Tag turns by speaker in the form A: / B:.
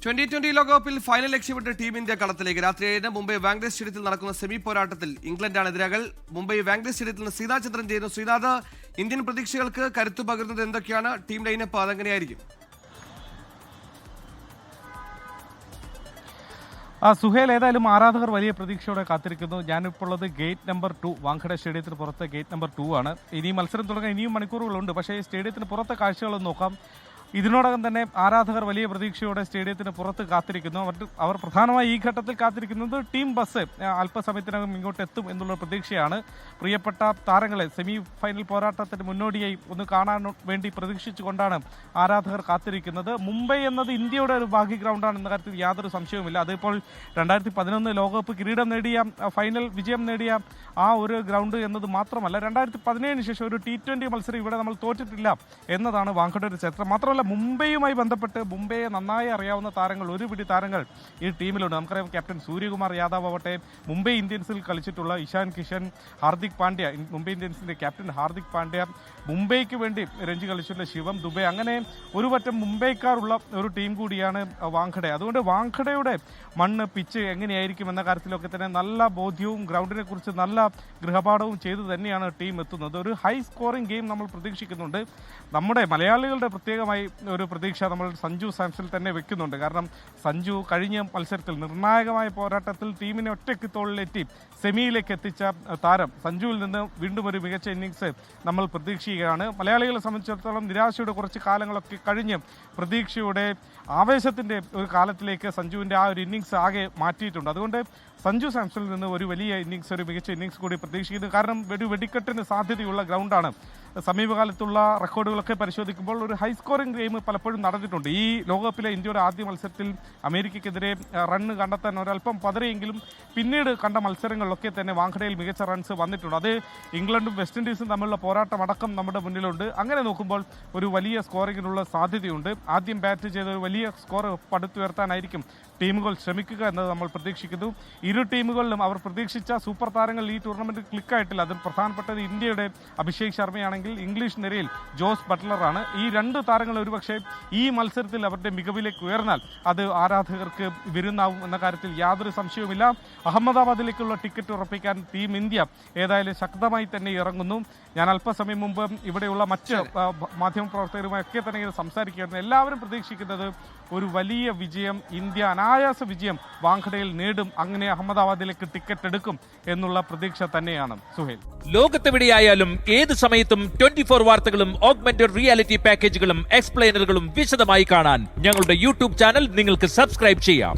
A: 2020 ലോകകപ്പിൽ ഫൈനൽ ലക്ഷ്യമിട്ട് team India കളത്തിലേക്ക്. രാത്രി 7 മുംബൈ വാങ്ക്ഡേ സ്റ്റേഡിയത്തിൽ നടക്കുന്ന സെമി പോരാട്ടത്തിൽ ഇംഗ്ലണ്ടാണ് എതിരാകൾ. മുംബൈ വാങ്ക്ഡേ സ്റ്റേഡിയത്തിൽ നിന്ന് ശ്രീനാഥചന്ദ്രൻ ചെയ്യുന്നു. ശ്രീനാഥ്, ഇന്ത്യൻ പ്രതീക്ഷകൾക്ക് കരുത്തു പകരുന്നത് എന്തൊക്കെയാണ്? Team lineup അതെങ്ങനെയായിരിക്കും?
B: സുഹേൽ, ഏതായാലും ആരാധകർ വലിയ പ്രതീക്ഷയോടെ കാത്തിരിക്കുന്നു. ഞാനിപ്പോൾ ഉള്ളത് ഗേറ്റ് നമ്പർ 2, വാങ്കഡെ സ്റ്റേഡിയത്തിന് പുറത്ത് ഗേറ്റ് നമ്പർ 2 ആണ്. ഇനി മത്സരം തുടങ്ങാൻ ഇനിയും മണിക്കൂറുകളുണ്ട്. പക്ഷേ സ്റ്റേഡിയത്തിന് പുറത്തെ കാഴ്ചകളൊന്ന് നോക്കാം. ഇതിനോടകം തന്നെ ആരാധകർ വലിയ പ്രതീക്ഷയോടെ സ്റ്റേഡിയത്തിന് പുറത്ത് കാത്തിരിക്കുന്നു. അവർ പ്രധാനമായി ഈ ഘട്ടത്തിൽ കാത്തിരിക്കുന്നത് ടീം ബസ് അല്പസമയത്തിനകം ഇങ്ങോട്ട് എത്തും എന്നുള്ള പ്രതീക്ഷയാണ്. പ്രിയപ്പെട്ട താരങ്ങളെ സെമി ഫൈനൽ പോരാട്ടത്തിന് മുന്നോടിയായി ഒന്ന് കാണാൻ വേണ്ടി പ്രതീക്ഷിച്ചുകൊണ്ടാണ് ആരാധകർ കാത്തിരിക്കുന്നത്. മുംബൈ എന്നത് ഇന്ത്യയുടെ ഒരു ഭാഗ്യ ഗ്രൗണ്ടാണ് എന്ന കാര്യത്തിൽ യാതൊരു സംശയവുമില്ല. അതിപ്പോൾ 2011 ലോകകപ്പ് കിരീടം നേടിയ, ഫൈനൽ വിജയം നേടിയ ആ ഒരു ഗ്രൗണ്ട് എന്നത് മാത്രമല്ല, 2017 ശേഷം ഒരു T20 മത്സരം ഇവിടെ നമ്മൾ തോറ്റിട്ടില്ല എന്നതാണ് വാങ്കഡെ ഒരു ചരിത്രം. മാത്രമല്ല, മുംബൈയുമായി ബന്ധപ്പെട്ട് മുംബൈയെ നന്നായി അറിയാവുന്ന താരങ്ങൾ, ഒരു പിടി താരങ്ങൾ ഈ ടീമിലുണ്ട്. നമുക്കറിയാം, ക്യാപ്റ്റൻ സൂര്യകുമാർ യാദവ് ആവട്ടെ, മുംബൈ ഇന്ത്യൻസിൽ കളിച്ചിട്ടുള്ള ഇഷാൻ കിഷൻ, ഹാർദിക് പാണ്ഡ്യ, മുംബൈ ഇന്ത്യൻസിന്റെ ക്യാപ്റ്റൻ ഹാർദിക് പാണ്ഡ്യ, മുംബൈക്ക് വേണ്ടി രഞ്ജി കളിച്ചിട്ടുള്ള ശിവം ദുബെ, അങ്ങനെ ഒരു പറ്റം മുംബൈക്കാരുള്ള ഒരു ടീം കൂടിയാണ് വാങ്കഡെ. അതുകൊണ്ട് വാങ്കഡയുടെ മണ്ണ്, പിച്ച് എങ്ങനെയായിരിക്കും എന്ന കാര്യത്തിലൊക്കെ തന്നെ നല്ല ബോധ്യവും ഗ്രൗണ്ടിനെ കുറിച്ച് നല്ല ഗൃഹപാഠവും ചെയ്തു തന്നെയാണ് ടീം എത്തുന്നത്. ഒരു ഹൈ സ്കോറിംഗ് ഗെയിം നമ്മൾ പ്രതീക്ഷിക്കുന്നുണ്ട്. നമ്മുടെ മലയാളികളുടെ പ്രത്യേകമായി ഒരു പ്രതീക്ഷ നമ്മൾ സഞ്ജു സാംസണിൽ തന്നെ വെക്കുന്നുണ്ട്. കാരണം സഞ്ജു കഴിഞ്ഞ മത്സരത്തിൽ നിർണായകമായ പോരാട്ടത്തിൽ ടീമിനെ ഒറ്റയ്ക്ക് തോളിലെത്തി സെമിയിലേക്ക് എത്തിച്ച താരം. സഞ്ജുവിൽ നിന്ന് വീണ്ടും ഒരു മികച്ച ഇന്നിങ്സ് നമ്മൾ പ്രതീക്ഷിക്കുകയാണ്. മലയാളികളെ സംബന്ധിച്ചിടത്തോളം നിരാശയുടെ കുറച്ച് കാലങ്ങളൊക്കെ കഴിഞ്ഞ് പ്രതീക്ഷയുടെ ആവേശത്തിൻ്റെ ഒരു കാലത്തിലേക്ക് സഞ്ജുവിൻ്റെ ആ ഒരു ഇന്നിങ്സ് ആകെ മാറ്റിയിട്ടുണ്ട്. അതുകൊണ്ട് സഞ്ജു സാംസണിൽ നിന്ന് ഒരു വലിയ ഇന്നിങ്സ്, ഒരു മികച്ച ഇന്നിങ്സ് കൂടി പ്രതീക്ഷിക്കുന്നു. കാരണം ഒരു വെടിക്കെട്ടിന് സാധ്യതയുള്ള ഗ്രൗണ്ടാണ്. സമീപകാലത്തുള്ള റെക്കോർഡുകളൊക്കെ പരിശോധിക്കുമ്പോൾ ഒരു ഹൈ സ്കോറിംഗ് ഗെയിം പലപ്പോഴും നടന്നിട്ടുണ്ട്. ഈ ലോകകപ്പിലെ ഇന്ത്യയുടെ ആദ്യ മത്സരത്തിൽ അമേരിക്കയ്ക്കെതിരെ റണ്ണ് കണ്ടെത്താൻ ഒരല്പം പതറിയെങ്കിലും പിന്നീട് കണ്ട മത്സരങ്ങളിലൊക്കെ തന്നെ വാങ്കഡയിൽ മികച്ച റൺസ് വന്നിട്ടുണ്ട്. അത് ഇംഗ്ലണ്ടും വെസ്റ്റ് ഇൻഡീസും തമ്മിലുള്ള പോരാട്ടം അടക്കം നമ്മുടെ മുന്നിലുണ്ട്. അങ്ങനെ നോക്കുമ്പോൾ ഒരു വലിയ സ്കോറിങ്ങിനുള്ള സാധ്യതയുണ്ട്. ആദ്യം ബാറ്റ് ചെയ്ത ഒരു വലിയ സ്കോർ പടുത്തുയർത്താനായിരിക്കും ടീമുകൾ ശ്രമിക്കുക എന്നത് നമ്മൾ പ്രതീക്ഷിക്കുന്നു. ഇരു ടീമുകളിലും അവർ പ്രതീക്ഷിച്ച സൂപ്പർ താരങ്ങൾ ഈ ടൂർണമെന്റിൽ ക്ലിക്കായിട്ടില്ല. അതിൽ പ്രധാനപ്പെട്ടത് ഇന്ത്യയുടെ അഭിഷേക് ശർമ്മയാണെങ്കിൽ ഇംഗ്ലീഷ് നിരയിൽ ജോസ് ബട്ട്ലറാണ്. ഈ രണ്ട് താരങ്ങൾ ഒരുപക്ഷെ ഈ മത്സരത്തിൽ അവരുടെ മികവിലേക്ക് ഉയർന്നാൽ അത് ആരാധകർക്ക് വിരുന്നാവും എന്ന കാര്യത്തിൽ യാതൊരു സംശയവുമില്ല. അഹമ്മദാബാദിലേക്കുള്ള ടിക്കറ്റ് ഉറപ്പിക്കാൻ ടീം ഇന്ത്യ ഏതായാലും ശക്തമായി തന്നെ ഇറങ്ങുന്നു. ഞാൻ അല്പസമയം മുമ്പ് ഇവിടെയുള്ള മറ്റ് മാധ്യമപ്രവർത്തകരുമായൊക്കെ തന്നെ സംസാരിക്കുകയായിരുന്നു. എല്ലാവരും പ്രതീക്ഷിക്കുന്നത് ഒരു വലിയ വിജയം, ഇന്ത്യ അനായാസ വിജയം വാങ്കഡയിൽ നേടും, അങ്ങനെ അഹമ്മദാബാദിലേക്ക് ടിക്കറ്റ് എടുക്കും എന്നുള്ള പ്രതീക്ഷ തന്നെയാണ്. സുഹേൽ,
C: ലോകത്തെവിടെയായാലും ഏത് സമയത്തും 24 വാർത്തകളും ഓഗ്മെന്റഡ് റിയാലിറ്റി പാക്കേജുകളും എക്സ്പ്ലെയിനറുകളും വിശദമായി കാണാൻ ഞങ്ങളുടെ യൂട്യൂബ് ചാനൽ നിങ്ങൾക്ക് സബ്സ്ക്രൈബ് ചെയ്യാം.